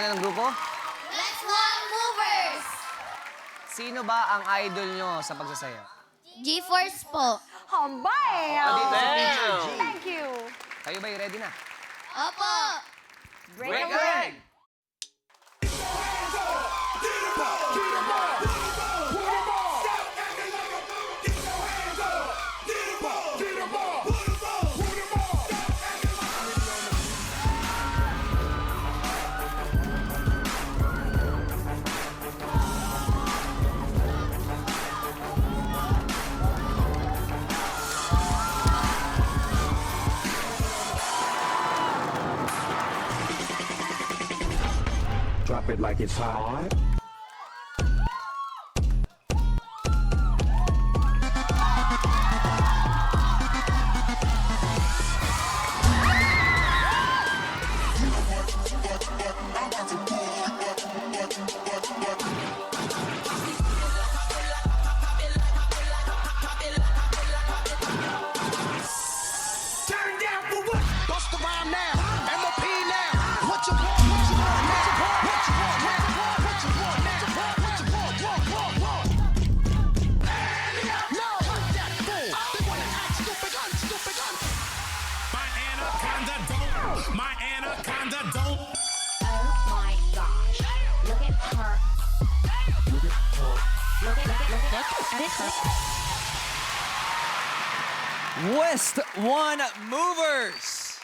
pangalan ng grupo? Let's Walk Movers! Sino ba ang idol nyo sa pagsasayaw? G-Force po. Hambay! Dito si Teacher G. Thank you. Kayo ba ready na? Opo! Break a leg. Drop it like it's hot. Turn down for what? Bust the rhyme now. MOP now. What you want? What you want now? What you want now? What you want now? What you want? No, that fool. They wanna act stupid gun, stupid gun. My anaconda don't. My anaconda don't. Oh my gosh. Look at her. Look at her. West One Movers!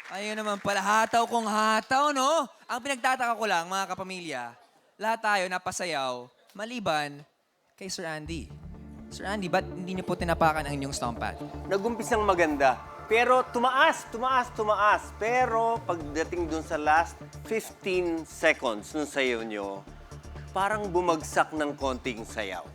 Ayun naman pala, hataw kong hataw, no? Ang pinagtataka ko lang, mga kapamilya, lahat tayo napasayaw, maliban kay Sir Andy. Sir Andy, ba't hindi niyo po tinapakan ang inyong stomp pad? Nagumpisang maganda. Pero tumaas. Pero pagdating dun sa last 15 seconds nung sayaw nyo, parang bumagsak ng konting sayaw.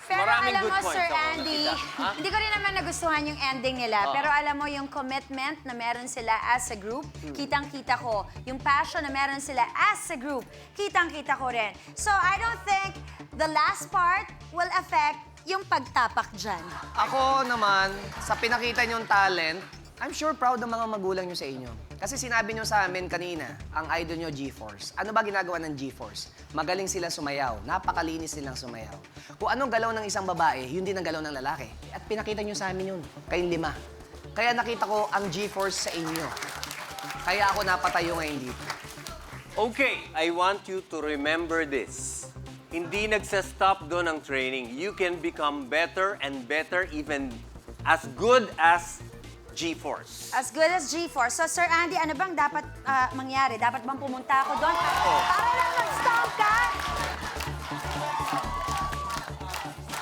Pero Maraming alam good mo, points Sir ako Andy, nakita. Ha? hindi ko rin naman nagustuhan yung ending nila. Pero alam mo, yung commitment na meron sila as a group, kitang-kita ko. Yung passion na meron sila as a group, kitang-kita ko rin. So, I don't think the last part will affect yung pagtapak dyan. Ako naman, sa pinakita nyong talent, I'm sure proud ng mga magulang nyo sa inyo. Kasi sinabi nyo sa amin kanina, ang idol nyo, G-Force. Ano ba ginagawa ng G-Force? Magaling sila sumayaw. Napakalinis nilang sumayaw. Kung anong galaw ng isang babae, yun din ang galaw ng lalaki. At pinakita nyo sa amin yun, kayong 5. Kaya nakita ko ang G-Force sa inyo. Kaya ako napatayo ngayon dito. Okay, I want you to remember this. Hindi nagsa-stop doon ang training. You can become better and better, even as good as G-Force. As good as G-Force. So, Sir Andy, ano bang dapat mangyari? Dapat bang pumunta ako doon? Para lang mag-stomp ka?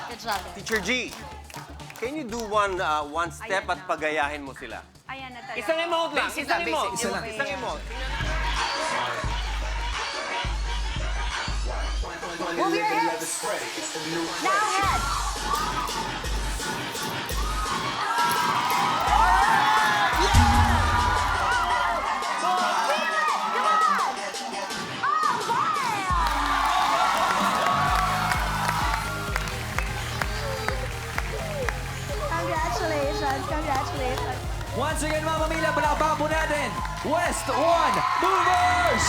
Good job. Teacher G, can you do one step at pagayahin mo sila? Ayan na talaga. Isang emote lang. Basic Isang lang, basic. emote. Isa lang. Isang emote. Move your hips. Now head. Congratulations. Once again, mga pamilya, palakpakan po natin, West One Movers!